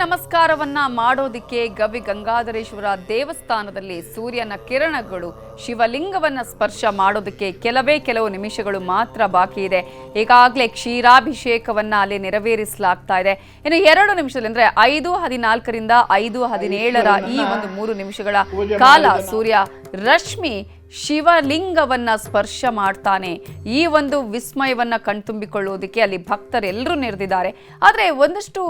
ನಮಸ್ಕಾರವನ್ನ ಮಾಡೋದಿಕ್ಕೆ ಗವಿ ಗಂಗಾಧರೇಶ್ವರ ದೇವಸ್ಥಾನದಲ್ಲಿ ಸೂರ್ಯನ ಕಿರಣಗಳು ಶಿವಲಿಂಗವನ್ನ ಸ್ಪರ್ಶ ಮಾಡೋದಕ್ಕೆ ಕೆಲವು ನಿಮಿಷಗಳು ಮಾತ್ರ ಬಾಕಿ ಇದೆ. ಈಗಾಗಲೇ ಕ್ಷೀರಾಭಿಷೇಕವನ್ನ ಅಲ್ಲಿ ನೆರವೇರಿಸಲಾಗ್ತಾ ಇದೆ. ಇನ್ನು 2 ನಿಮಿಷದಲ್ಲಿ ಅಂದ್ರೆ 5:14 5:17 ಈ ಒಂದು 3 ನಿಮಿಷಗಳ ಕಾಲ ಸೂರ್ಯ ರಶ್ಮಿ ಶಿವಲಿಂಗವನ್ನ ಸ್ಪರ್ಶ ಮಾಡ್ತಾನೆ. ಈ ಒಂದು ವಿಸ್ಮಯವನ್ನ ಕಣ್ತುಂಬಿಕೊಳ್ಳುವುದಕ್ಕೆ ಅಲ್ಲಿ ಭಕ್ತರೆಲ್ಲರೂ ನೆರೆದಿದ್ದಾರೆ. ಆದರೆ ಒಂದಷ್ಟು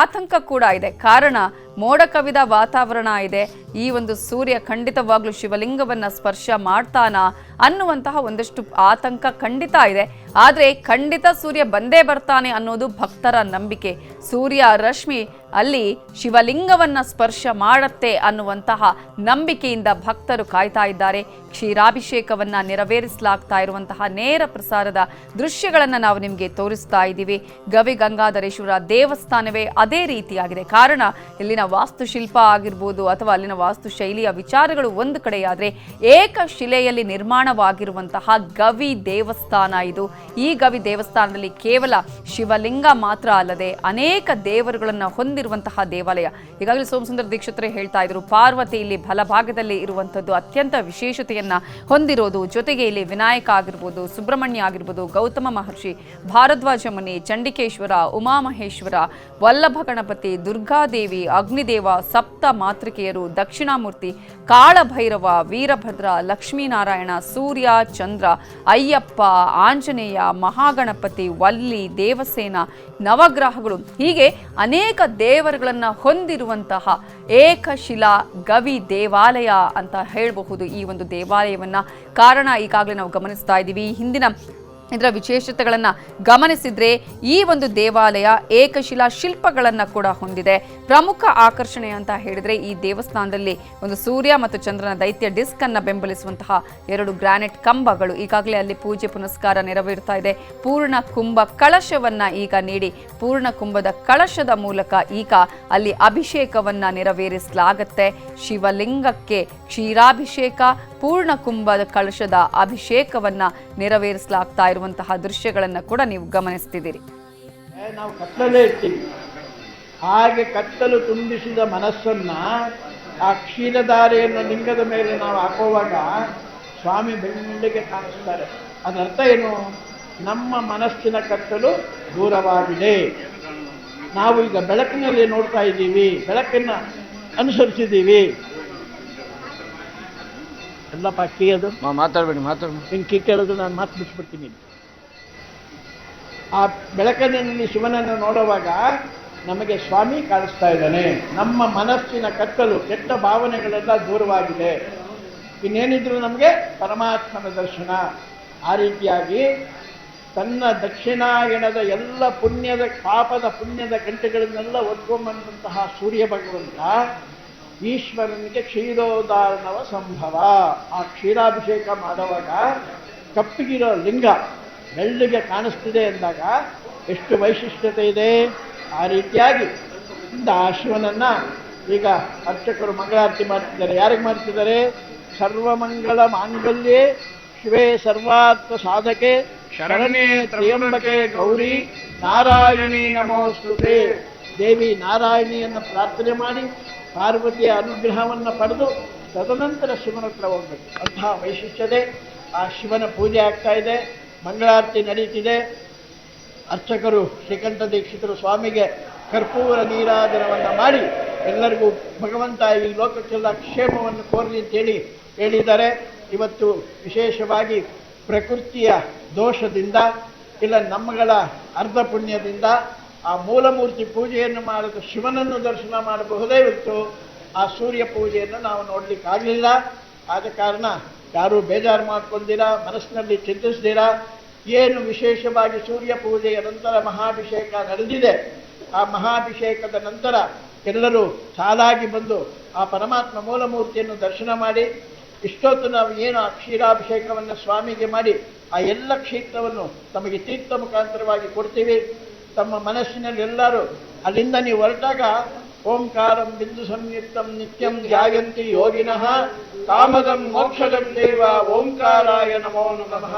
ಆತಂಕ ಕೂಡ ಇದೆ. ಕಾರಣ ಮೋಡ ಕವಿದ ವಾತಾವರಣ ಇದೆ. ಈ ಒಂದು ಸೂರ್ಯ ಖಂಡಿತವಾಗ್ಲೂ ಶಿವಲಿಂಗವನ್ನ ಸ್ಪರ್ಶ ಮಾಡ್ತಾನಾ ಅನ್ನುವಂತಹ ಒಂದಷ್ಟು ಆತಂಕ ಖಂಡಿತ ಇದೆ. ಆದರೆ ಖಂಡಿತ ಸೂರ್ಯ ಬಂದೇ ಬರ್ತಾನೆ ಅನ್ನೋದು ಭಕ್ತರ ನಂಬಿಕೆ. ಸೂರ್ಯ ರಶ್ಮಿ ಅಲ್ಲಿ ಶಿವಲಿಂಗವನ್ನ ಸ್ಪರ್ಶ ಮಾಡತ್ತೆ ಅನ್ನುವಂತಹ ನಂಬಿಕೆಯಿಂದ ಭಕ್ತರು ಕಾಯ್ತಾ ಇದ್ದಾರೆ. ಕ್ಷೀರಾಭಿಷೇಕವನ್ನ ನೆರವೇರಿಸಲಾಗ್ತಾ ಇರುವಂತಹ ನೇರ ಪ್ರಸಾರದ ದೃಶ್ಯಗಳನ್ನು ನಾವು ನಿಮಗೆ ತೋರಿಸ್ತಾ ಇದ್ದೀವಿ. ಗವಿ ಗಂಗಾಧರೇಶ್ವರ ದೇವಸ್ಥಾನವೇ ಅದೇ ರೀತಿಯಾಗಿದೆ. ಕಾರಣ ಇಲ್ಲಿನ ವಾಸ್ತುಶಿಲ್ಪ ಆಗಿರ್ಬೋದು ಅಥವಾ ಅಲ್ಲಿನ ವಾಸ್ತುಶೈಲಿಯ ವಿಚಾರಗಳು ಒಂದು ಕಡೆಯಾದರೆ, ಏಕಶಿಲೆಯಲ್ಲಿ ನಿರ್ಮಾಣವಾಗಿರುವಂತಹ ಗವಿ ದೇವಸ್ಥಾನ ಇದು. ಈ ಗವಿ ದೇವಸ್ಥಾನದಲ್ಲಿ ಕೇವಲ ಶಿವಲಿಂಗ ಮಾತ್ರ ಅಲ್ಲದೆ ಅನೇಕ ದೇವರುಗಳನ್ನು ಹೊಂದಿರುವಂತಹ ದೇವಾಲಯ. ಈಗಾಗಲೇ ಸೋಮಸುಂದರ ದೀಕ್ಷಿತರೇ ಹೇಳ್ತಾ ಇದ್ರು, ಪಾರ್ವತಿ ಇಲ್ಲಿ ಬಲಭಾಗದಲ್ಲಿ ಇರುವಂಥದ್ದು ಅತ್ಯಂತ ವಿಶೇಷತೆಯನ್ನ ಹೊಂದಿರೋದು. ಜೊತೆಗೆ ಇಲ್ಲಿ ವಿನಾಯಕ ಆಗಿರ್ಬೋದು, ಸುಬ್ರಹ್ಮಣ್ಯ ಆಗಿರ್ಬೋದು, ಗೌತಮ ಮಹರ್ಷಿ, ಭಾರದ್ವಾಜ ಮುನಿ, ಚಂಡಿಕೇಶ್ವರ, ಉಮಾಮಹೇಶ್ವರ, ವಲ್ಲಭ ಗಣಪತಿ, ದುರ್ಗಾದೇವಿ, ಅಗ್ನಿದೇವ, ಸಪ್ತ ಮಾತೃಕೆಯರು, ದಕ್ಷಿಣಾಮೂರ್ತಿ, ಕಾಳಭೈರವ, ವೀರಭದ್ರ, ಲಕ್ಷ್ಮೀನಾರಾಯಣ, ಸೂರ್ಯ, ಚಂದ್ರ, ಅಯ್ಯಪ್ಪ, ಆಂಜನೇಯ, ಮಹಾಗಣಪತಿ, ವಲ್ಲಿ, ದೇವಸೇನ, ನವಗ್ರಹಗಳು ಹೀಗೆ ಅನೇಕ ದೇವರುಗಳನ್ನು ಹೊಂದಿರುವಂತಹ ಏಕಶಿಲಾ ಗವಿ ದೇವಾಲಯ ಅಂತ ಹೇಳಬಹುದು ಈ ಒಂದು ದೇವಾಲಯವನ್ನ. ಕಾರಣ ಈಗಾಗಲೇ ನಾವು ಗಮನಿಸ್ತಾ ಇದ್ದೀವಿ. ಹಿಂದಿನ ಇದರ ವಿಶೇಷತೆಗಳನ್ನು ಗಮನಿಸಿದ್ರೆ ಈ ಒಂದು ದೇವಾಲಯ ಏಕಶಿಲಾ ಶಿಲ್ಪಗಳನ್ನು ಕೂಡ ಹೊಂದಿದೆ. ಪ್ರಮುಖ ಆಕರ್ಷಣೆ ಅಂತ ಹೇಳಿದ್ರೆ ಈ ದೇವಸ್ಥಾನದಲ್ಲಿ ಒಂದು ಸೂರ್ಯ ಮತ್ತು ಚಂದ್ರನ ದೈತ್ಯ ಡಿಸ್ಕ್ ಅನ್ನು ಬೆಂಬಲಿಸುವಂತಹ 2 ಗ್ರಾನೈಟ್ ಕಂಬಗಳು. ಈಗಾಗಲೇ ಅಲ್ಲಿ ಪೂಜೆ ಪುನಸ್ಕಾರ ನೆರವೇರ್ತಾ ಇದೆ. ಪೂರ್ಣ ಕುಂಭ ಕಳಶವನ್ನ ಈಗ ನೀಡಿ ಪೂರ್ಣ ಕುಂಭದ ಕಳಶದ ಮೂಲಕ ಈಗ ಅಲ್ಲಿ ಅಭಿಷೇಕವನ್ನ ನೆರವೇರಿಸಲಾಗತ್ತೆ. ಶಿವಲಿಂಗಕ್ಕೆ ಕ್ಷೀರಾಭಿಷೇಕ, ಪೂರ್ಣ ಕುಂಭದ ಕಳಶದ ಅಭಿಷೇಕವನ್ನ ನೆರವೇರಿಸಲಾಗ್ತಾ ಇರುವಂತಹ ದೃಶ್ಯಗಳನ್ನು ಕೂಡ ನೀವು ಗಮನಿಸ್ತಿದ್ದೀರಿ. ನಾವು ಕತ್ತಲೇ ಇರ್ತೀವಿ. ಹಾಗೆ ಕತ್ತಲು ತುಂಬಿಸಿದ ಮನಸ್ಸನ್ನ ಆ ಕ್ಷೀರಧಾರೆಯನ್ನು ಲಿಂಗದ ಮೇಲೆ ನಾವು ಹಾಕುವಾಗ ಸ್ವಾಮಿ ಬೆಳ್ಳಿಗೆ ಕಾಣಿಸ್ತಾರೆ. ಅದರ್ಥ ಏನು? ನಮ್ಮ ಮನಸ್ಸಿನ ಕತ್ತಲು ದೂರವಾಗಿದೆ. ನಾವು ಈಗ ಬೆಳಕಿನಲ್ಲಿ ನೋಡ್ತಾ ಇದ್ದೀವಿ, ಬೆಳಕನ್ನ ಅನುಸರಿಸಿದ್ದೀವಿ. ಎಲ್ಲಪ್ಪ ಕೀಯೋದು ಮಾತಾಡ್ಬೇಡಿ ಹಿಂಗೆ ಕೇಳೋದು ನಾನು ಮಾತು ಬಿಟ್ಬಿಡ್ತೀನಿ. ಆ ಬೆಳಕನಲ್ಲಿ ಶಿವನನ್ನು ನೋಡುವಾಗ ನಮಗೆ ಸ್ವಾಮಿ ಕಾಣಿಸ್ತಾ ಇದ್ದಾನೆ. ನಮ್ಮ ಮನಸ್ಸಿನ ಕತ್ತಲು, ಕೆಟ್ಟ ಭಾವನೆಗಳೆಲ್ಲ ದೂರವಾಗಿದೆ. ಇನ್ನೇನಿದ್ರು ನಮಗೆ ಪರಮಾತ್ಮನ ದರ್ಶನ. ಆ ರೀತಿಯಾಗಿ ತನ್ನ ದಕ್ಷಿಣಾಯಣದ ಎಲ್ಲ ಪಾಪದ ಪುಣ್ಯದ ಗಂಟೆಗಳನ್ನೆಲ್ಲ ಒದ್ಕೊಂಬಂತಹ ಸೂರ್ಯ ಭಗವಂತ ಈಶ್ವರನಿಗೆ ಕ್ಷೀರೋದಾರಣವ ಸಂಭವ. ಆ ಕ್ಷೀರಾಭಿಷೇಕ ಮಾಡುವಾಗ ಕಪ್ಪಿಗಿರೋ ಲಿಂಗ ಬೆಳ್ಳಿಗೆ ಕಾಣಿಸ್ತಿದೆ ಎಂದಾಗ ಎಷ್ಟು ವೈಶಿಷ್ಟ್ಯತೆ ಇದೆ. ಆ ರೀತಿಯಾಗಿ ಆ ಶಿವನನ್ನ ಈಗ ಅರ್ಚಕರು ಮಂಗಳಾರತಿ ಮಾಡ್ತಿದ್ದಾರೆ. ಯಾರಿಗೆ ಮಾಡ್ತಿದ್ದಾರೆ? ಸರ್ವಮಂಗಳ ಮಾಂಗಲ್ಯೆ ಶಿವೇ ಸರ್ವಾರ್ಥ ಸಾಧಕೆ ಶರಣ್ಯೇ ತ್ರ್ಯಂಬಕೆ ಗೌರಿ ನಾರಾಯಣಿ ನಮೋಸ್ತುತೆ. ದೇವಿ ನಾರಾಯಣಿಯನ್ನು ಪ್ರಾರ್ಥನೆ ಮಾಡಿ ಪಾರ್ವತಿಯ ಅನುಗ್ರಹವನ್ನು ಪಡೆದು ತದನಂತರ ಶಿವನ ಹತ್ರ ಹೋಗ್ಬೇಕು. ಅಂತಹ ವೈಶಿಷ್ಟ್ಯತೆ. ಆ ಶಿವನ ಪೂಜೆ ಆಗ್ತಾ ಇದೆ, ಮಂಗಳಾರತಿ ನಡೀತಿದೆ. ಅರ್ಚಕರು ಶ್ರೀಕಂಠ ದೀಕ್ಷಿತರು ಸ್ವಾಮಿಗೆ ಕರ್ಪೂರ ನೀರಾಜನವನ್ನು ಮಾಡಿ ಎಲ್ಲರಿಗೂ ಭಗವಂತ ಈ ಲೋಕಕ್ಕೆಲ್ಲ ಕ್ಷೇಮವನ್ನು ಕೋರಲಿ ಅಂತೇಳಿ ಹೇಳಿದ್ದಾರೆ. ಇವತ್ತು ವಿಶೇಷವಾಗಿ ಪ್ರಕೃತಿಯ ದೋಷದಿಂದ ಇಲ್ಲ ನಮ್ಮಗಳ ಅರ್ಧ ಪುಣ್ಯದಿಂದ ಆ ಮೂಲಮೂರ್ತಿ ಪೂಜೆಯನ್ನು ಮಾಡಿದ ಶಿವನನ್ನು ದರ್ಶನ ಮಾಡಬಹುದೇ ಹೊರತು ಆ ಸೂರ್ಯ ಪೂಜೆಯನ್ನು ನಾವು ನೋಡಲಿಕ್ಕಾಗಲಿಲ್ಲ. ಆದ ಕಾರಣ ಯಾರೂ ಬೇಜಾರು ಮಾಡ್ಕೊಂಡಿರಾ, ಮನಸ್ಸಿನಲ್ಲಿ ಚಿಂತಿಸ್ದಿರಾ. ಏನು ವಿಶೇಷವಾಗಿ ಸೂರ್ಯ ಪೂಜೆಯ ನಂತರ ಮಹಾಭಿಷೇಕ ನಡೆದಿದೆ. ಆ ಮಹಾಭಿಷೇಕದ ನಂತರ ಎಲ್ಲರೂ ಸಾಲಾಗಿ ಬಂದು ಆ ಪರಮಾತ್ಮ ಮೂಲಮೂರ್ತಿಯನ್ನು ದರ್ಶನ ಮಾಡಿ ಇಷ್ಟೊತ್ತು ನಾವು ಏನು ಆ ಕ್ಷೀರಾಭಿಷೇಕವನ್ನು ಸ್ವಾಮಿಗೆ ಮಾಡಿ ಆ ಎಲ್ಲ ಕ್ಷೇತ್ರವನ್ನು ತಮಗೆ ತೀರ್ಥ ಮುಖಾಂತರವಾಗಿ ಕೊಡ್ತೀವಿ. ತಮ್ಮ ಮನಸ್ಸಿನಲ್ಲಿ ಎಲ್ಲರೂ ಅಲ್ಲಿಂದ ನೀವು ಹೊರಟಾಗ ಓಂಕಾರಂ ಬಿಂದು ಸಂಯುಕ್ತಂ ನಿತ್ಯಂ ಧ್ಯಾಯಂತಿ ಯೋಗಿನಃ ಕಾಮದಂ ಮೋಕ್ಷದಂ ದೇವ ಓಂಕಾರಾಯ ನಮೋ ನಮಃ.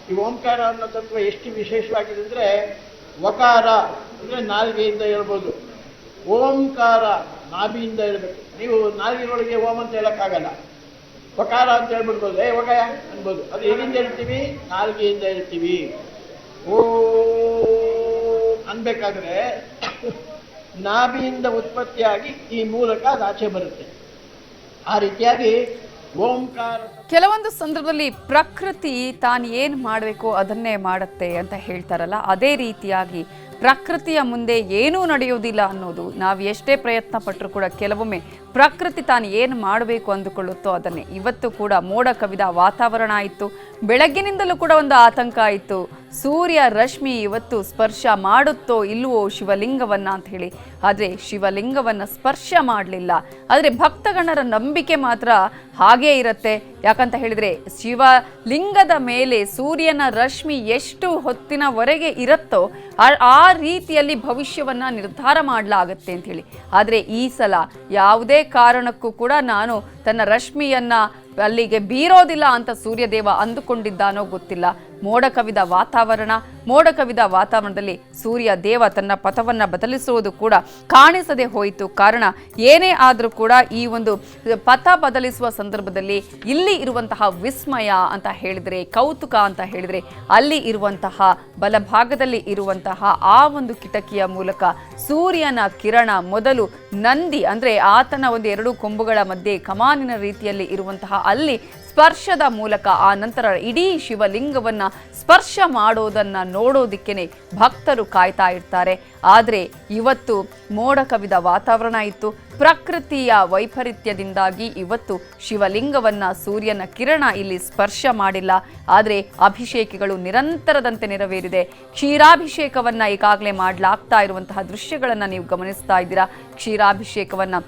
ಈ ಓಂಕಾರ ಅನ್ನೋ ತತ್ವ ಎಷ್ಟು ವಿಶೇಷವಾಗಿದೆ ಅಂದರೆ, ವಕಾರ ಅಂದರೆ ನಾಲ್ಗೆಯಿಂದ ಹೇಳ್ಬೋದು, ಓಂಕಾರ ನಾಭಿಯಿಂದ ಹೇಳ್ಬೇಕು. ನೀವು ನಾಲಿಗೆಯೊಳಗೆ ಓಂ ಅಂತ ಹೇಳಕ್ಕಾಗಲ್ಲ, ವಕಾರ ಅಂತ ಹೇಳ್ಬಿಡ್ಬೋದು, ವಗಯ ಅನ್ಬೋದು. ಅದು ಎಲ್ಲಿಂದ ಹೇಳ್ತೀವಿ? ನಾಲಿಗೆಯಿಂದ ಹೇಳ್ತೀವಿ. ಓ ಅನ್ಬೇಕಾದ್ರೆ ನಾಭಿಯಿಂದ ಉತ್ಪತ್ತಿಯಾಗಿ ಈ ಮೂಲಕ ಅದು ಆಚೆ ಬರುತ್ತೆ. ಆ ರೀತಿಯಾಗಿ ಓಂಕಾರ. ಕೆಲವೊಂದು ಸಂದರ್ಭದಲ್ಲಿ ಪ್ರಕೃತಿ ತಾನು ಏನು ಮಾಡಬೇಕು ಅದನ್ನೇ ಮಾಡುತ್ತೆ ಅಂತ ಹೇಳ್ತಾರಲ್ಲ, ಅದೇ ರೀತಿಯಾಗಿ ಪ್ರಕೃತಿಯ ಮುಂದೆ ಏನೂ ನಡೆಯೋದಿಲ್ಲ ಅನ್ನೋದು. ನಾವು ಎಷ್ಟೇ ಪ್ರಯತ್ನ ಪಟ್ಟರೂ ಕೂಡ ಕೆಲವೊಮ್ಮೆ ಪ್ರಕೃತಿ ತಾನು ಏನು ಮಾಡಬೇಕು ಅಂದುಕೊಳ್ಳುತ್ತೋ ಅದನ್ನೇ. ಇವತ್ತು ಕೂಡ ಮೋಡ ಕವಿದ ವಾತಾವರಣ ಆಯಿತು, ಬೆಳಗ್ಗಿನಿಂದಲೂ ಕೂಡ ಒಂದು ಆತಂಕ ಆಯಿತು. ಸೂರ್ಯ ರಶ್ಮಿ ಇವತ್ತು ಸ್ಪರ್ಶ ಮಾಡುತ್ತೋ ಇಲ್ಲವೋ ಶಿವಲಿಂಗವನ್ನ ಅಂತ ಹೇಳಿ. ಆದರೆ ಶಿವಲಿಂಗವನ್ನ ಸ್ಪರ್ಶ ಮಾಡಲಿಲ್ಲ. ಆದರೆ ಭಕ್ತಗಣರ ನಂಬಿಕೆ ಮಾತ್ರ ಹಾಗೇ ಇರುತ್ತೆ. ಯಾಕಂತ ಹೇಳಿದ್ರೆ ಶಿವಲಿಂಗದ ಮೇಲೆ ಸೂರ್ಯನ ರಶ್ಮಿ ಎಷ್ಟು ಹೊತ್ತಿನವರೆಗೆ ಇರುತ್ತೋ ಆ ರೀತಿಯಲ್ಲಿ ಭವಿಷ್ಯವನ್ನ ನಿರ್ಧಾರ ಮಾಡಲಾಗುತ್ತೆ ಅಂತ ಹೇಳಿ. ಆದರೆ ಈ ಸಲ ಯಾವುದೇ ಕಾರಣಕ್ಕೂ ಕೂಡ ನಾನು ತನ್ನ ರಶ್ಮಿಯನ್ನ ಅಲ್ಲಿಗೆ ಬೀರೋದಿಲ್ಲ ಅಂತ ಸೂರ್ಯದೇವ ಅಂದುಕೊಂಡಿದ್ದಾನೋ ಗೊತ್ತಿಲ್ಲ. ಮೋಡ ಕವಿದ ವಾತಾವರಣದಲ್ಲಿ ಸೂರ್ಯ ದೇವ ತನ್ನ ಪಥವನ್ನು ಬದಲಿಸುವುದು ಕೂಡ ಕಾಣಿಸದೆ ಹೋಯಿತು. ಕಾರಣ ಏನೇ ಆದರೂ ಕೂಡ ಈ ಒಂದು ಪಥ ಬದಲಿಸುವ ಸಂದರ್ಭದಲ್ಲಿ ಇಲ್ಲಿ ಇರುವಂತಹ ವಿಸ್ಮಯ ಅಂತ ಹೇಳಿದರೆ, ಕೌತುಕ ಅಂತ ಹೇಳಿದರೆ, ಅಲ್ಲಿ ಇರುವಂತಹ ಬಲಭಾಗದಲ್ಲಿ ಇರುವಂತಹ ಆ ಒಂದು ಕಿಟಕಿಯ ಮೂಲಕ ಸೂರ್ಯನ ಕಿರಣ ಮೊದಲು ನಂದಿ ಅಂದರೆ ಆತನ ಒಂದು 2 ಕೊಂಬುಗಳ ಮಧ್ಯೆ ಕಮಾನಿನ ರೀತಿಯಲ್ಲಿ ಇರುವಂತಹ ಅಲ್ಲಿ ಸ್ಪರ್ಶದ ಮೂಲಕ ಆ ನಂತರ ಇಡೀ ಶಿವಲಿಂಗವನ್ನ ಸ್ಪರ್ಶ ಮಾಡೋದನ್ನ ನೋಡೋದಿಕ್ಕೇನೆ ಭಕ್ತರು ಕಾಯ್ತಾ ಇರ್ತಾರೆ. ಆದರೆ ಇವತ್ತು ಮೋಡ ಕವಿದ ವಾತಾವರಣ ಇತ್ತು. ಪ್ರಕೃತಿಯ ವೈಪರೀತ್ಯದಿಂದಾಗಿ ಇವತ್ತು ಶಿವಲಿಂಗವನ್ನ ಸೂರ್ಯನ ಕಿರಣ ಇಲ್ಲಿ ಸ್ಪರ್ಶ ಮಾಡಿಲ್ಲ. ಆದರೆ ಅಭಿಷೇಕಗಳು ನಿರಂತರದಂತೆ ನೆರವೇರಿದೆ. ಕ್ಷೀರಾಭಿಷೇಕವನ್ನ ಈಗಾಗಲೇ ಮಾಡಲಾಗ್ತಾ ಇರುವಂತಹ ದೃಶ್ಯಗಳನ್ನು ನೀವು ಗಮನಿಸ್ತಾ ಇದ್ದೀರಾ. ಕ್ಷೀರಾಭಿಷೇಕವನ್ನ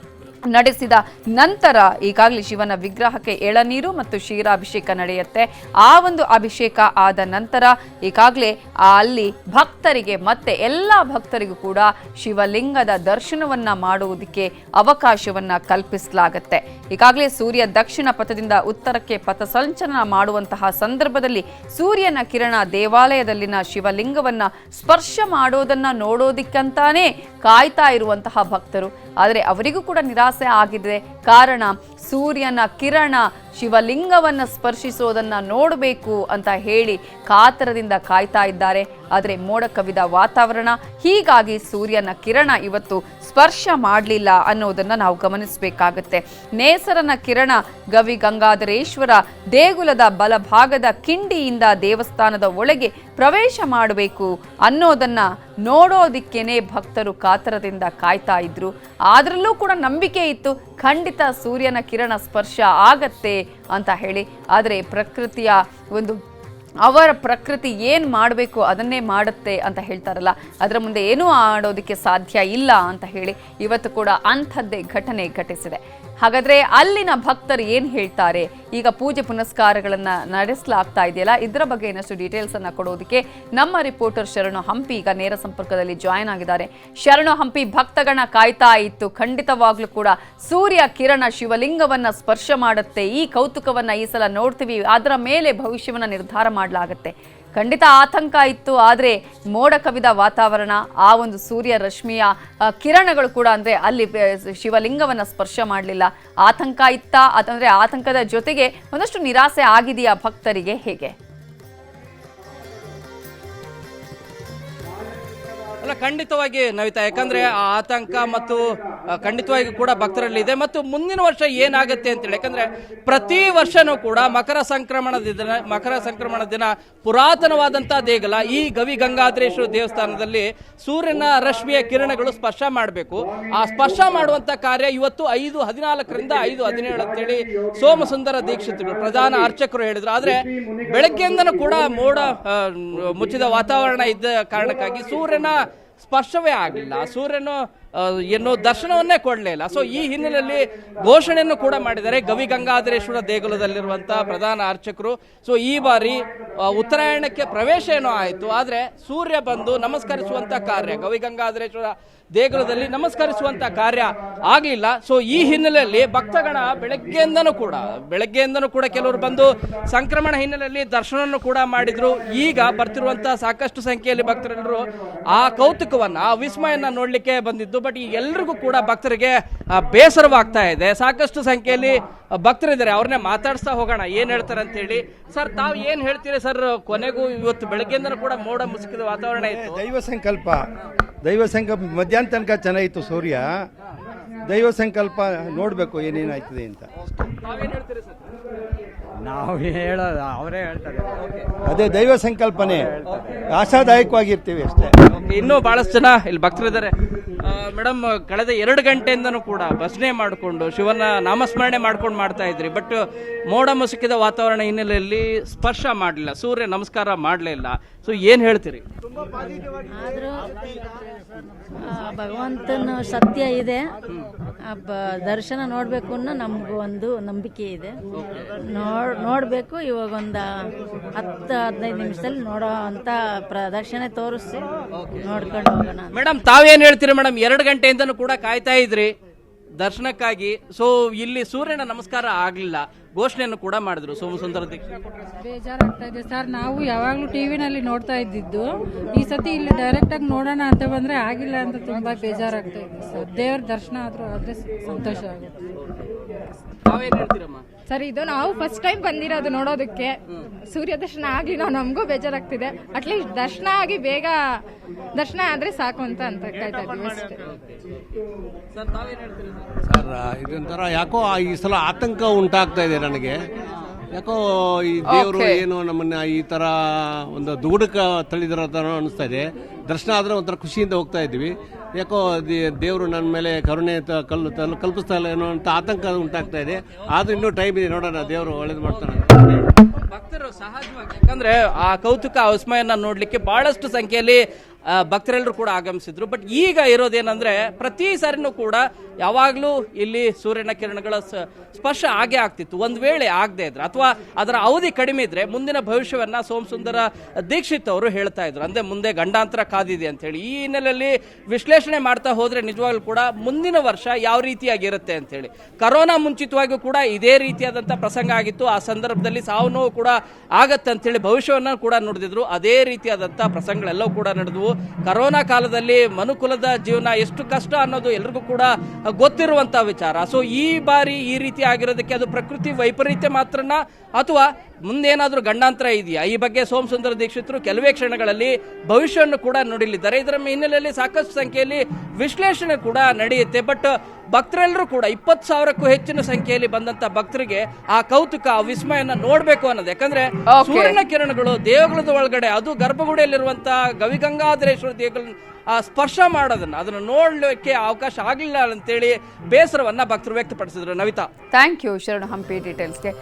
ನಡೆಸಿದ ನಂತರ ಈಗಾಗಲೇ ಶಿವನ ವಿಗ್ರಹಕ್ಕೆ ಎಳನೀರು ಮತ್ತು ಕ್ಷೀರಾಭಿಷೇಕ ನಡೆಯುತ್ತೆ. ಆ ಒಂದು ಅಭಿಷೇಕ ಆದ ನಂತರ ಈಗಾಗಲೇ ಅಲ್ಲಿ ಭಕ್ತರಿಗೆ ಮತ್ತೆ ಎಲ್ಲ ಭಕ್ತರಿಗೂ ಕೂಡ ಶಿವಲಿಂಗದ ದರ್ಶನವನ್ನ ಮಾಡುವುದಕ್ಕೆ ಅವಕಾಶವನ್ನ ಕಲ್ಪಿಸಲಾಗುತ್ತೆ. ಈಗಾಗಲೇ ಸೂರ್ಯ ದಕ್ಷಿಣ ಪಥದಿಂದ ಉತ್ತರಕ್ಕೆ ಪಥ ಸಂಚಲನ ಮಾಡುವಂತಹ ಸಂದರ್ಭದಲ್ಲಿ ಸೂರ್ಯನ ಕಿರಣ ದೇವಾಲಯದಲ್ಲಿನ ಶಿವಲಿಂಗವನ್ನ ಸ್ಪರ್ಶ ಮಾಡೋದನ್ನ ನೋಡೋದಿಕ್ಕಂತಾನೆ ಕಾಯ್ತಾ ಇರುವಂತಹ ಭಕ್ತರು. ಆದರೆ ಅವರಿಗೂ ಕೂಡ ನಿರಾಸೆ ಆಗಿದೆ. ಕಾರಣ ಸೂರ್ಯನ ಕಿರಣ ಶಿವಲಿಂಗವನ್ನ ಸ್ಪರ್ಶಿಸೋದನ್ನ ನೋಡಬೇಕು ಅಂತ ಹೇಳಿ ಕಾತರದಿಂದ ಕಾಯ್ತಾ ಇದ್ದಾರೆ. ಆದರೆ ಮೋಡ ಕವಿದ ವಾತಾವರಣ, ಹೀಗಾಗಿ ಸೂರ್ಯನ ಕಿರಣ ಇವತ್ತು ಸ್ಪರ್ಶ ಮಾಡಲಿಲ್ಲ ಅನ್ನೋದನ್ನ ನಾವು ಗಮನಿಸಬೇಕಾಗತ್ತೆ. ನೇಸರನ ಕಿರಣ ಗವಿ ಗಂಗಾಧರೇಶ್ವರ ದೇಗುಲದ ಬಲಭಾಗದ ಕಿಂಡಿಯಿಂದ ದೇವಸ್ಥಾನದ ಒಳಗೆ ಪ್ರವೇಶ ಮಾಡಬೇಕು ಅನ್ನೋದನ್ನ ನೋಡೋದಿಕ್ಕೇನೆ ಭಕ್ತರು ಕಾತರದಿಂದ ಕಾಯ್ತಾ ಇದ್ರು. ಆದ್ರಲ್ಲೂ ಕೂಡ ನಂಬಿಕೆ ಇತ್ತು, ಖಂಡಿತ ಸೂರ್ಯನ ಕಿರಣ ಸ್ಪರ್ಶ ಆಗತ್ತೆ ಅಂತ ಹೇಳಿ. ಆದರೆ ಪ್ರಕೃತಿಯ ಒಂದು ಅವರ ಪ್ರಕೃತಿ ಏನು ಮಾಡಬೇಕು ಅದನ್ನೇ ಮಾಡುತ್ತೆ ಅಂತ ಹೇಳ್ತಾರಲ್ಲ, ಅದರ ಮುಂದೆ ಏನೂ ಆಡೋದಕ್ಕೆ ಸಾಧ್ಯ ಇಲ್ಲ ಅಂತ ಹೇಳಿ ಇವತ್ತು ಕೂಡ ಅಂಥದ್ದೇ ಘಟನೆ ಘಟಿಸಿದೆ. ಹಾಗಾದರೆ ಅಲ್ಲಿನ ಭಕ್ತರು ಏನು ಹೇಳ್ತಾರೆ? ಈಗ ಪೂಜೆ ಪುನಸ್ಕಾರಗಳನ್ನು ನಡೆಸಲಾಗ್ತಾ ಇದೆಯಲ್ಲ, ಇದರ ಬಗ್ಗೆ ಇನ್ನಷ್ಟು ಡೀಟೇಲ್ಸನ್ನು ಕೊಡೋದಕ್ಕೆ ನಮ್ಮ ರಿಪೋರ್ಟರ್ ಶರಣು ಹಂಪಿ ಈಗ ನೇರ ಸಂಪರ್ಕದಲ್ಲಿ ಜಾಯ್ನ್ ಆಗಿದ್ದಾರೆ. ಶರಣು ಹಂಪಿ, ಭಕ್ತಗಣ ಕಾಯ್ತಾ ಇತ್ತು, ಖಂಡಿತವಾಗ್ಲೂ ಕೂಡ ಸೂರ್ಯ ಕಿರಣ ಶಿವಲಿಂಗವನ್ನು ಸ್ಪರ್ಶ ಮಾಡುತ್ತೆ, ಈ ಕೌತುಕವನ್ನು ಈ ಸಲ ನೋಡ್ತೀವಿ, ಅದರ ಮೇಲೆ ಭವಿಷ್ಯವನ್ನು ನಿರ್ಧಾರ ಮಾಡಲಾಗುತ್ತೆ. ಖಂಡಿತ ಆತಂಕ ಇತ್ತು. ಆದರೆ ಮೋಡ ಕವಿದ ವಾತಾವರಣ, ಆ ಒಂದು ಸೂರ್ಯ ರಶ್ಮಿಯ ಕಿರಣಗಳು ಕೂಡ ಅಂದರೆ ಅಲ್ಲಿ ಶಿವಲಿಂಗವನ್ನು ಸ್ಪರ್ಶ ಮಾಡಲಿಲ್ಲ. ಆತಂಕ ಇತ್ತಾ? ಅಂದರೆ ಆತಂಕದ ಜೊತೆಗೆ ಒಂದಷ್ಟು ನಿರಾಸೆ ಆಗಿದೆಯಾ ಭಕ್ತರಿಗೆ, ಹೇಗೆ? ಅಲ್ಲ, ಖಂಡಿತವಾಗಿ ನವಿತಾ, ಯಾಕಂದ್ರೆ ಆ ಆತಂಕ ಮತ್ತು ಖಂಡಿತವಾಗಿ ಕೂಡ ಭಕ್ತರಲ್ಲಿ ಇದೆ. ಮತ್ತು ಮುಂದಿನ ವರ್ಷ ಏನಾಗುತ್ತೆ ಅಂತೇಳಿ, ಯಾಕಂದ್ರೆ ಪ್ರತಿ ವರ್ಷನೂ ಕೂಡ ಮಕರ ಸಂಕ್ರಮಣ ದಿನ ಪುರಾತನವಾದಂತಹ ದೇಗುಲ ಈ ಗವಿ ಗಂಗಾಧರೇಶ್ವರ ದೇವಸ್ಥಾನದಲ್ಲಿ ಸೂರ್ಯನ ರಶ್ಮಿಯ ಕಿರಣಗಳು ಸ್ಪರ್ಶ ಮಾಡಬೇಕು. ಆ ಸ್ಪರ್ಶ ಮಾಡುವಂತ ಕಾರ್ಯ ಇವತ್ತು 5:14ರಿಂದ 5:17 ಅಂತೇಳಿ ಸೋಮಸುಂದರ ದೀಕ್ಷಿತರು ಪ್ರಧಾನ ಅರ್ಚಕರು ಹೇಳಿದ್ರು. ಆದ್ರೆ ಬೆಳಗ್ಗೆಯಿಂದನೂ ಕೂಡ ಮೋಡ ಮುಚ್ಚಿದ ವಾತಾವರಣ ಇದ್ದ ಕಾರಣಕ್ಕಾಗಿ ಸೂರ್ಯನ ಸ್ಪರ್ಶವೇ ಆಗಲಿಲ್ಲ. ಸೂರ್ಯನು ಏನೋ ದರ್ಶನವನ್ನೇ ಕೊಡಲಿಲ್ಲ. ಸೊ ಈ ಹಿನ್ನೆಲೆಯಲ್ಲಿ ಘೋಷಣೆಯನ್ನು ಕೂಡ ಮಾಡಿದ್ದಾರೆ ಗವಿ ಗಂಗಾಧರೇಶ್ವರ ದೇಗುಲದಲ್ಲಿರುವಂತಹ ಪ್ರಧಾನ ಅರ್ಚಕರು. ಸೊ ಈ ಬಾರಿ ಉತ್ತರಾಯಣಕ್ಕೆ ಪ್ರವೇಶ ಏನೋ ಆಯಿತು, ಆದರೆ ಸೂರ್ಯ ಬಂದು ನಮಸ್ಕರಿಸುವಂತ ಕಾರ್ಯ, ಗವಿ ಗಂಗಾಧರೇಶ್ವರ ದೇಗುಲದಲ್ಲಿ ನಮಸ್ಕರಿಸುವಂತ ಕಾರ್ಯ ಆಗ್ಲಿಲ್ಲ. ಸೊ ಈ ಹಿನ್ನೆಲೆಯಲ್ಲಿ ಭಕ್ತಗಣ ಬೆಳಗ್ಗೆಯಿಂದನೂ ಕೂಡ ಕೆಲವರು ಬಂದು ಸಂಕ್ರಮಣ ಹಿನ್ನೆಲೆಯಲ್ಲಿ ದರ್ಶನವನ್ನು ಕೂಡ ಮಾಡಿದ್ರು. ಈಗ ಬರ್ತಿರುವಂತಹ ಸಾಕಷ್ಟು ಸಂಖ್ಯೆಯಲ್ಲಿ ಭಕ್ತರೆಲ್ಲರೂ ಆ ಕೌತುಕವನ್ನ, ಆ ವಿಸ್ಮಯನ ನೋಡ್ಲಿಕ್ಕೆ ಬಂದಿದ್ದು. ಬಟ್ ಈ ಎಲ್ರಿಗೂ ಕೂಡ ಭಕ್ತರಿಗೆ ಬೇಸರವಾಗ್ತಾ ಇದೆ. ಸಾಕಷ್ಟು ಸಂಖ್ಯೆಯಲ್ಲಿ ಭಕ್ತರಿದ್ದಾರೆ, ಅವ್ರನ್ನೇ ಮಾತಾಡಿಸ್ತಾ ಹೋಗೋಣ ಏನ್ ಹೇಳ್ತಾರೆ ಅಂತ ಹೇಳಿ. ಸರ್, ತಾವು ಏನ್ ಹೇಳ್ತೀರಿ ಸರ್? ಕೊನೆಗೂ ಇವತ್ತು ಬೆಳಗ್ಗೆಯಿಂದನೂ ಕೂಡ ಮೋಡ ಮುಸುಕಿದ ವಾತಾವರಣ ಇತ್ತು. ದೈವ ಸಂಕಲ್ಪ ಮಧ್ಯಾಹ್ನ ತನಕ ಚೆನ್ನಾಗಿತ್ತು ಸೂರ್ಯ. ದೈವ ಸಂಕಲ್ಪ ನೋಡಬೇಕು ಏನೇನಾಯ್ತದೆ ಅಂತ. ತಾವೇನ್ ಹೇಳ್ತೀರಿ ಸರ್? ನಾವು ಹೇಳೋದು ಅವರೇ ಹೇಳ್ತಾರೆ. ಅದೇ ದೈವ ಸಂಕಲ್ಪನೆ, ಆಶಾದಾಯಕವಾಗಿರ್ತೀವಿ ಅಷ್ಟೇ. ಇನ್ನೂ ಬಹಳಷ್ಟು ಜನ ಇಲ್ಲಿ ಭಕ್ತರಿದ್ದಾರೆ. ಮೇಡಮ್, ಕಳೆದ 2 ಗಂಟೆಯಿಂದನೂ ಕೂಡ ಭಜನೆ ಮಾಡಿಕೊಂಡು ಶಿವನ ನಾಮಸ್ಮರಣೆ ಮಾಡ್ಕೊಂಡು ಮಾಡ್ತಾ ಇದ್ರಿ. ಬಟ್ ಮೋಡ ಮುಸುಕಿದ ವಾತಾವರಣ ಹಿನ್ನೆಲೆಯಲ್ಲಿ ಸ್ಪರ್ಶ ಮಾಡಲಿಲ್ಲ, ಸೂರ್ಯ ನಮಸ್ಕಾರ ಮಾಡಲೇ ಇಲ್ಲ. ಸೊ ಏನ್ ಹೇಳ್ತೀರಿ? ಆದರೂ ಭಗವಂತನ ಸತ್ಯ ಇದೆ, ದರ್ಶನ ನೋಡಬೇಕು ಅನ್ನೋ ನಮಗೂ ಒಂದು ನಂಬಿಕೆ ಇದೆ. ನೋಡಬೇಕು. ಇವಾಗ ಒಂದು 10-15 ನಿಮಿಷದಲ್ಲಿ ನೋಡೋ ಅಂತ ಪ್ರದರ್ಶನ ತೋರಿಸಿ ನೋಡ್ಕೊಂಡು ಹೋಗೋಣ. ಮೇಡಮ್, ತಾವೇನ್ ಹೇಳ್ತೀರಿ ಮೇಡಮ್? 2 ಗಂಟೆಯಿಂದನೂ ಕೂಡ ಕಾಯ್ತಾ ಇದ್ರಿ ದರ್ಶನಕ್ಕಾಗಿ. ಸೊ ಇಲ್ಲಿ ಸೂರ್ಯನ ನಮಸ್ಕಾರ ಆಗ್ಲಿಲ್ಲ, ಘೋಷಣೆಯನ್ನು ಕೂಡ ಮಾಡಿದ್ರು ಸೋಮಸುಂದರ ದೀಕ್ಷಿತ್. ಬೇಜಾರಾಗ್ತಾ ಇದೆ ಸರ್. ನಾವು ಯಾವಾಗಲೂ ಟಿವಿನಲ್ಲಿ ನೋಡ್ತಾ ಇದ್ದಿದ್ದು, ಈ ಸತಿ ಇಲ್ಲಿ ಡೈರೆಕ್ಟ್ ಆಗಿ ನೋಡೋಣ ಅಂತ ಬಂದ್ರೆ ಆಗಿಲ್ಲ ಅಂತ ತುಂಬಾ ಬೇಜಾರಾಗ್ತಾ ಇದೆ ಸರ್. ದೇವ್ರ ದರ್ಶನ ಆದ್ರೆ ಸಂತೋಷ ಆಗುತ್ತೆ. ತಾವೇನ್ ಹೇಳ್ತೀರಮ್ಮ? ಸರ್, ಇದು ನಾವು ಫಸ್ಟ್ ಟೈಮ್ ಬಂದಿರೋದು ನೋಡೋದಕ್ಕೆ. ಸೂರ್ಯ ದರ್ಶನ ಆಗಲಿಲ್ಲ, ನಮಗೂ ಬೇಜಾರಾಗ್ತಿದೆ. ಅಟ್ಲೀಸ್ಟ್ ದರ್ಶನ ಆಗಿ ಬೇಗ ದರ್ಶನ ಆದ್ರೆ ಸಾಕು ಅಂತ ಕಾಯ್ತಾ ಇದ್ದೀವಿ ಅಷ್ಟೇ. ಸರ್, ತಾವೇನ್ ಹೇಳ್ತೀರಿ? ಸರ್, ಇದೊಂಥರ ಯಾಕೋ ಈ ಸಲ ಆತಂಕ ಉಂಟಾಗ್ತಾ ಇದೆ ನನಗೆ. ಯಾಕೋ ಈ ದೇವರು ಏನು ನಮ್ಮನ್ನ ಈ ತರ ಒಂದು ದುಗುಡಕ ತಳ್ಳಿದಿರೋ ತರ ಅನಿಸ್ತಾ ಇದೆ. ದರ್ಶನ ಆದ್ರೆ ಒಂಥರ ಖುಷಿಯಿಂದ ಹೋಗ್ತಾ ಇದ್ವಿ. ಯಾಕೋ ದೇವರು ನನ್ನ ಮೇಲೆ ಕರುಣೆ ಕಲ್ಪಿಸ್ತಾ ಇಲ್ಲ ಏನೋ ಅಂತ ಆತಂಕ ಉಂಟಾಗ್ತಾ ಇದೆ. ಆದ್ರೂ ಇನ್ನೂ ಟೈಮ್ ಇದೆ, ನೋಡೋಣ, ದೇವರು ಒಳ್ಳೇದು ಮಾಡ್ತಾನೆ. ಭಕ್ತರು ಸಹಜವಾಗಿ, ಯಾಕಂದ್ರೆ ಆ ಕೌತುಕ ವಿಸ್ಮಯನ ನೋಡ್ಲಿಕ್ಕೆ ಬಹಳಷ್ಟು ಸಂಖ್ಯೆಯಲ್ಲಿ ಭಕ್ತರೆಲ್ಲರೂ ಕೂಡ ಆಗಮಿಸಿದ್ರು. ಬಟ್ ಈಗ ಇರೋದೇನಂದ್ರೆ ಪ್ರತಿ ಸಾರಿನೂ ಕೂಡ ಯಾವಾಗಲೂ ಇಲ್ಲಿ ಸೂರ್ಯನ ಕಿರಣಗಳ ಸ್ಪರ್ಶ ಆಗೇ ಆಗ್ತಿತ್ತು. ಒಂದು ವೇಳೆ ಆಗದೆ ಇದ್ರೆ ಅಥವಾ ಅದರ ಅವಧಿ ಕಡಿಮೆ ಇದ್ರೆ ಮುಂದಿನ ಭವಿಷ್ಯವನ್ನ ಸೋಮಸುಂದರ ದೀಕ್ಷಿತ್ ಅವರು ಹೇಳ್ತಾ ಇದ್ರು. ಅಂದ್ರೆ ಮುಂದೆ ಗಂಡಾಂತರ ಕಾದಿದೆ ಅಂತ ಹೇಳಿ. ಈ ಹಿನ್ನೆಲೆಯಲ್ಲಿ ವಿಶ್ಲೇಷಣೆ ಮಾಡ್ತಾ ಹೋದ್ರೆ ನಿಜವಾಗ್ಲೂ ಕೂಡ ಮುಂದಿನ ವರ್ಷ ಯಾವ ರೀತಿಯಾಗಿರುತ್ತೆ ಅಂತ ಹೇಳಿ. ಕರೋನಾ ಮುಂಚಿತವಾಗಿಯೂ ಕೂಡ ಇದೇ ರೀತಿಯಾದಂಥ ಪ್ರಸಂಗ ಆಗಿತ್ತು. ಆ ಸಂದರ್ಭದಲ್ಲಿ ಸಾವು ನೋವು ಕೂಡ ಆಗತ್ತೆ ಅಂತೇಳಿ ಭವಿಷ್ಯವನ್ನ ಕೂಡ ನುಡಿದಿದ್ರು. ಅದೇ ರೀತಿಯಾದಂಥ ಪ್ರಸಂಗಗಳೆಲ್ಲವೂ ಕೂಡ ನಡೆದವು. ಕರೋನಾ ಕಾಲದಲ್ಲಿ ಮನುಕುಲದ ಜೀವನ ಎಷ್ಟು ಕಷ್ಟ ಅನ್ನೋದು ಎಲ್ರಿಗೂ ಕೂಡ ಗೊತ್ತಿರುವಂತಹ ವಿಚಾರ. ಸೊ ಈ ಬಾರಿ ಈ ರೀತಿ ಆಗಿರೋದಕ್ಕೆ ಅದು ಪ್ರಕೃತಿ ವೈಪರೀತ್ಯ ಮಾತ್ರನ ಅಥವಾ ಮುಂದೇನಾದ್ರೂ ಗಂಡಾಂತರ ಇದೆಯಾ? ಈ ಬಗ್ಗೆ ಸೋಮಸುಂದರ ದೀಕ್ಷಿತರು ಕೆಲವೇ ಕ್ಷಣಗಳಲ್ಲಿ ಭವಿಷ್ಯವನ್ನು ಕೂಡ ನುಡಿಲಿದ್ದಾರೆ. ಇದರ ಹಿನ್ನೆಲೆಯಲ್ಲಿ ಸಾಕಷ್ಟು ಸಂಖ್ಯೆಯಲ್ಲಿ ವಿಶ್ಲೇಷಣೆ ಕೂಡ ನಡೆಯುತ್ತೆ. ಬಟ್ ಭಕ್ತರೆಲ್ಲರೂ ಕೂಡ 20,000ಕ್ಕೂ ಹೆಚ್ಚಿನ ಸಂಖ್ಯೆಯಲ್ಲಿ ಬಂದಂತ ಭಕ್ತರಿಗೆ ಆ ಕೌತುಕ, ಆ ವಿಸ್ಮಯನ ನೋಡ್ಬೇಕು ಅನ್ನೋದು. ಯಾಕಂದ್ರೆ ಸೂರ್ಯನ ಕಿರಣಗಳು ದೇವಗುಲದ ಒಳಗಡೆ, ಅದು ಗರ್ಭಗುಡಿಯಲ್ಲಿರುವಂತಹ ಗವಿಗಂಗಾಧರೇಶ್ವರ ದೇವಗಳನ್ನ ಸ್ಪರ್ಶ ಮಾಡೋದನ್ನ, ಅದನ್ನು ನೋಡ್ಲಿಕ್ಕೆ ಅವಕಾಶ ಆಗಲಿಲ್ಲ ಅಂತೇಳಿ ಬೇಸರವನ್ನ ಭಕ್ತರು ವ್ಯಕ್ತಪಡಿಸಿದ್ರು. ನವಿತಾ, ಥ್ಯಾಂಕ್ ಯು ಶರಣು ಹಂಪಿ ಡೀಟೇಲ್ಸ್ಗೆ.